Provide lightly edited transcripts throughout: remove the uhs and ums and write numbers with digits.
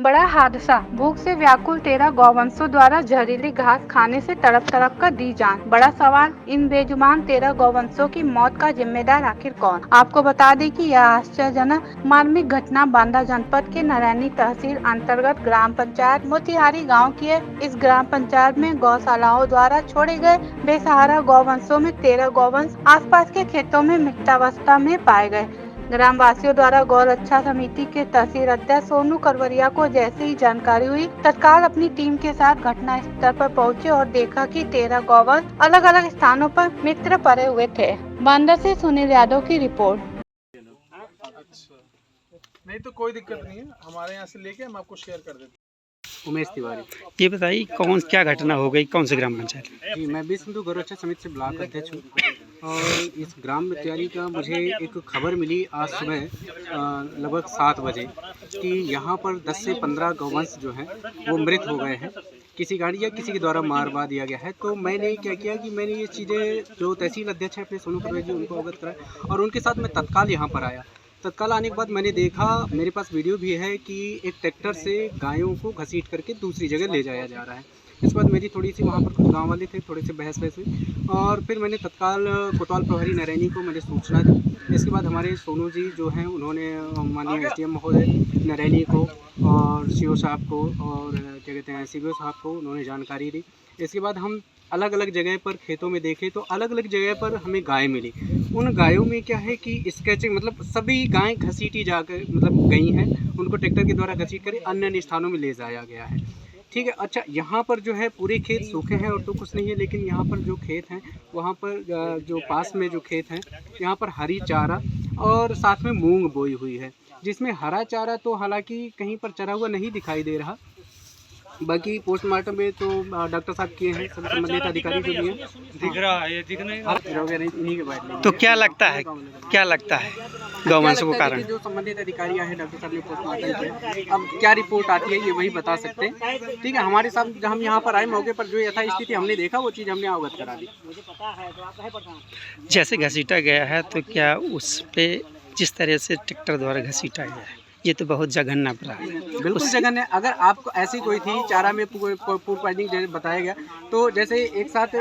बड़ा हादसा। भूख से व्याकुल 13 गौवंशों द्वारा जहरीली घास खाने से तड़प तड़प कर दी जान। बड़ा सवाल, इन बेजुबान 13 गौवंशों की मौत का जिम्मेदार आखिर कौन? आपको बता दें कि यह आश्चर्यजनक मार्मिक घटना बांदा जनपद के नारायणी तहसील अंतर्गत ग्राम पंचायत मोतिहारी गाँव की है। इस ग्राम पंचायत में गौशालाओं द्वारा छोड़े गए बेसहारा गौवंशों में 13 गौवंश आसपास के खेतों में मृतावस्था में पाए गए। ग्राम वासियों द्वारा गौ रक्षा समिति के तहसील अध्यक्ष सोनू करवरिया को जैसे ही जानकारी हुई, तत्काल अपनी टीम के साथ घटना स्थल पर पहुंचे और देखा कि 13 गौवंश अलग अलग स्थानों पर मृत पड़े हुए थे। बांदा से सुनील यादव की रिपोर्ट। अच्छा, नहीं तो कोई दिक्कत नहीं है, हमारे यहाँ से लेके हम आपको शेयर कर देते हैं। उमेश तिवारी। ये बताइए क्या घटना हो गई, कौन से ग्राम पंचायत? जी, मैं विश्व हिंदू गौ रक्षा समिति से ब्लॉक अध्यक्ष हूँ और इस ग्राम तिवारी का मुझे एक खबर मिली आज सुबह लगभग 7 बजे कि यहाँ पर 10 से 15 गौवंश जो हैं वो मृत हो गए हैं, किसी गाड़ी या किसी के द्वारा मारवा दिया गया है। तो मैंने क्या किया कि मैंने ये चीज़ें जो तहसील अध्यक्ष हैं अपने सोनू करवरिया जी उनको अवगत कराया और उनके साथ मैं तत्काल यहाँ पर आया। तत्काल आने के बाद मैंने देखा, मेरे पास वीडियो भी है कि एक ट्रैक्टर से गायों को घसीट करके दूसरी जगह ले जाया जा रहा है। इस बाद मेरी थोड़ी सी वहाँ पर कुछ गाँव वाले थे, थोड़े से बहस हुई और फिर मैंने तत्काल कोतवाल प्रभारी नारायणी को मैंने सूचना दी। इसके बाद हमारे सोनू जी जो हैं उन्होंने माननीय SDM महोदय नारायणी को और CO साहब को और क्या कहते हैं CBO साहब को उन्होंने जानकारी दी। इसके बाद हम अलग अलग जगह पर खेतों में देखे तो अलग अलग जगह पर हमें गाय मिली। उन गायों में क्या है कि स्केचिंग मतलब सभी गायें घसीटी जाकर मतलब गई हैं, उनको ट्रैक्टर के द्वारा घसीट कर अन्य अन्य स्थानों में ले जाया गया है। ठीक है। अच्छा, यहाँ पर जो है पूरे खेत सूखे हैं और तो कुछ नहीं है, लेकिन यहाँ पर जो खेत हैं वहाँ पर जो पास में जो खेत हैं यहाँ पर हरी चारा और साथ में मूंग बोई हुई है, जिसमें हरा चारा तो हालांकि कहीं पर चरा हुआ नहीं दिखाई दे रहा। बाकी पोस्टमार्टम में तो डॉक्टर साहब किए हैं, सब संबंधित अधिकारी जो भी हैं दिख रहा है, ये दिखने इन्हीं के बाद। तो क्या लगता है गौवंशों को कारण? जो संबंधित अधिकारी हैं डॉक्टर साहब ने पोस्टमार्टम किया, अब क्या रिपोर्ट आती है ये वही बता सकते हैं। ठीक है, हमारे साथ जब हम यहाँ पर आए मौके पर जो यथास्थिति हमने देखा वो चीज़ हमने अवगत करा दी। जैसे घसीटा गया है तो क्या उस पे जिस तरह से ट्रैक्टर द्वारा घसीटा गया है ये तो बहुत जघन्य अपराध है। बिल्कुल जघन्य। अगर आपको ऐसी कोई थी चारा में फूड पॉइजनिंग जैसे बताया गया, तो जैसे एक साथ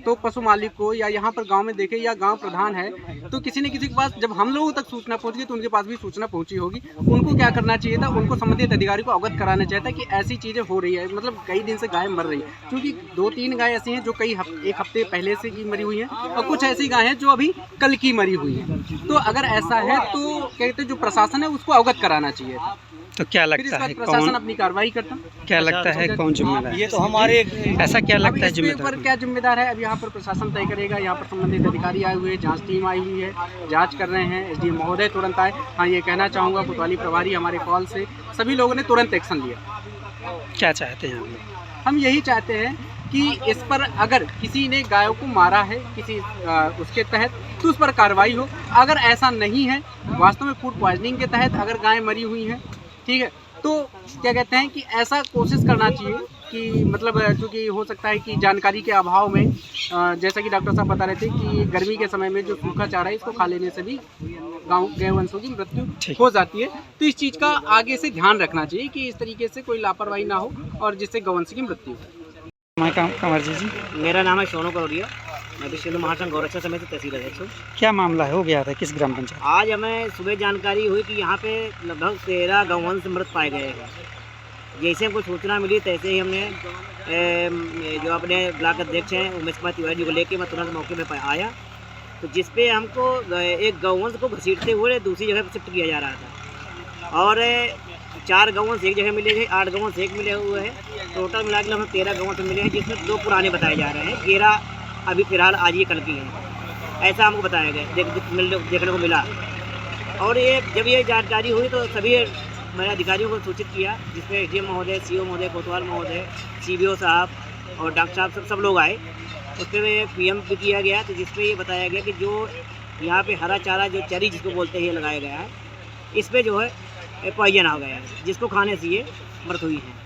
तो पशु मालिक को या यहाँ पर गांव में देखे या गांव प्रधान है तो किसी न किसी के पास जब हम लोगों तक सूचना पहुँच गई तो उनके पास भी सूचना पहुँची होगी। उनको क्या करना चाहिए था, उनको संबंधित अधिकारी को अवगत कराना चाहिए था कि ऐसी चीज़ें हो रही है, मतलब कई दिन से गाय मर रही है। क्योंकि 2-3 गाय ऐसी हैं जो एक हफ्ते पहले से की मरी हुई हैं और कुछ ऐसी गाय हैं जो अभी कल की मरी हुई हैं। तो अगर ऐसा है तो कहते जो प्रशासन है उसको अवगत कराना चाहिए। तो क्या लगता है प्रशासन अपनी कार्रवाई करता? क्या लगता है कौन जिम्मेदार? ये तो हमारे ऐसा क्या लगता है जिम्मेदार? क्या जिम्मेदार है अब यहाँ पर प्रशासन तय करेगा। यहाँ पर संबंधित अधिकारी आए हुए हैं, जांच टीम आई हुई है, जांच कर रहे हैं। SDM महोदय तुरंत आए। हाँ, ये कहना चाहूँगा कोतवाली प्रभारी हमारे कॉल से सभी लोगों ने तुरंत एक्शन लिया। क्या चाहते हैं हम यही चाहते हैं कि इस पर अगर किसी ने गायों को मारा है किसी उसके तहत तो उस पर कार्रवाई हो। अगर ऐसा नहीं है, वास्तव में फूड पॉइजनिंग के तहत अगर गाय मरी हुई हैं, ठीक है, तो क्या कहते हैं कि ऐसा कोशिश करना चाहिए कि मतलब क्योंकि हो सकता है कि जानकारी के अभाव में जैसा कि डॉक्टर साहब बता रहे थे कि गर्मी के समय में जो सूखा चारा है इसको खा लेने से भी गौवंशों की मृत्यु हो जाती है। तो इस चीज़ का आगे से ध्यान रखना चाहिए कि इस तरीके से कोई लापरवाही ना हो और जिससे गौवंश की मृत्यु हो। कंवर जी, मेरा नाम है सोनू करवरिया, मैं विश्व हिंदू महासंघ गौ रक्षा समिति तहसील अध्यक्ष हूँ। क्या मामला हो गया था, किस ग्राम पंचायत? आज हमें सुबह जानकारी हुई कि यहाँ पे लगभग 13 गौवंश मृत पाए गए हैं। जैसे हमको सूचना मिली तैसे ही हमने जो अपने ब्लॉक अध्यक्ष हैं उमेश कुमार तिवारी जी को लेके मैं तुरंत मौके पर आया, तो जिसपे हमको एक गौवंश को घसीटते हुए दूसरी जगह पर शिफ्ट किया जा रहा था और 4 गौवंश एक जगह मिले हैं, 8 गौवंश एक मिले हुए हैं। टोटल मिला के हमें 13 गौवंश मिले हैं, जिसमें 2 पुराने बताए जा रहे हैं, 11 अभी फिलहाल आज ये कल की हैं, ऐसा हमको बताया गया देखने को मिला। और ये जब ये जानकारी हुई तो सभी मैंने अधिकारियों को सूचित किया, जिसमें SDM महोदय, CO महोदय, कोतवाल महोदय, CBO साहब और डॉक्टर साहब सब लोग आए। उस पर PM भी किया गया, तो जिसमें ये बताया गया कि जो यहाँ पे हरा चारा जो चरी जिसको बोलते हैं लगाया गया है, इस पर जो है पॉइजन आ गया है, जिसको खाने से ये मृत हुई है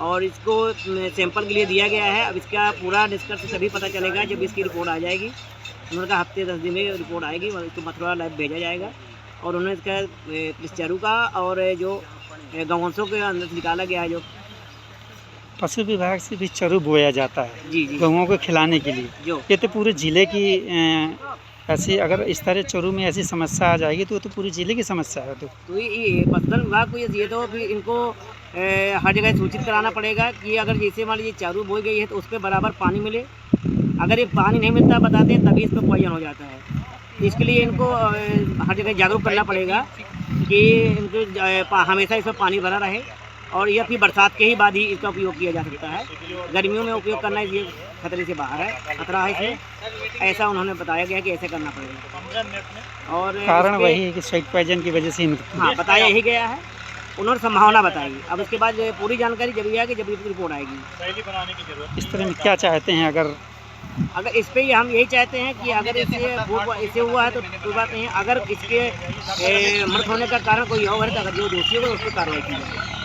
और इसको सैंपल के लिए दिया गया है। अब इसका पूरा निष्कर्ष तभी पता चलेगा जब इसकी रिपोर्ट आ जाएगी। उन्होंने कहा हफ्ते 10 दिन में रिपोर्ट आएगी और इसको मथुरा लैब भेजा जाएगा और उन्होंने इसका क्लिस्टेरू का और जो गौवंशों के अंदर से निकाला गया है जो। पशु विभाग से भी चरू बोया जाता है जी जी गौओं को खिलाने के लिए। जो ये तो पूरे ज़िले की ऐसी, अगर इस तरह चरू में ऐसी समस्या आ जाएगी तो पूरे ज़िले की समस्या है। तो ये पशुधन विभाग को ये तो फिर इनको हर जगह सूचित कराना पड़ेगा कि अगर जैसे मान लीजिए चारू बोई गई है तो उस पर बराबर पानी मिले। अगर ये पानी नहीं मिलता बताते हैं तभी इस पर पॉइजन हो जाता है। इसके लिए इनको हर जगह जागरूक करना पड़ेगा कि इनको हमेशा इसमें पानी भरा रहे और यह फिर बरसात के ही बाद ही इसका उपयोग किया जा सकता है। गर्मियों में उपयोग करना ये खतरे से बाहर है, खतरा है इसमें, ऐसा उन्होंने बताया गया कि ऐसे करना पड़ेगा। और कारण वही है कि स्वेट पॉइजन की वजह से हाँ बताया यही गया है, उन्होंने संभावना बताई। अब उसके बाद पूरी जानकारी जब आएगी जब रिपोर्ट आएगी। इस तरह में क्या चाहते हैं? अगर इस पे हम यही चाहते हैं कि अगर इसे हुआ है तो कोई बात नहीं है। अगर इसके मृत होने का कारण कोई और है तो अगर जो दोषी होगा उस पर कार्रवाई की जाए।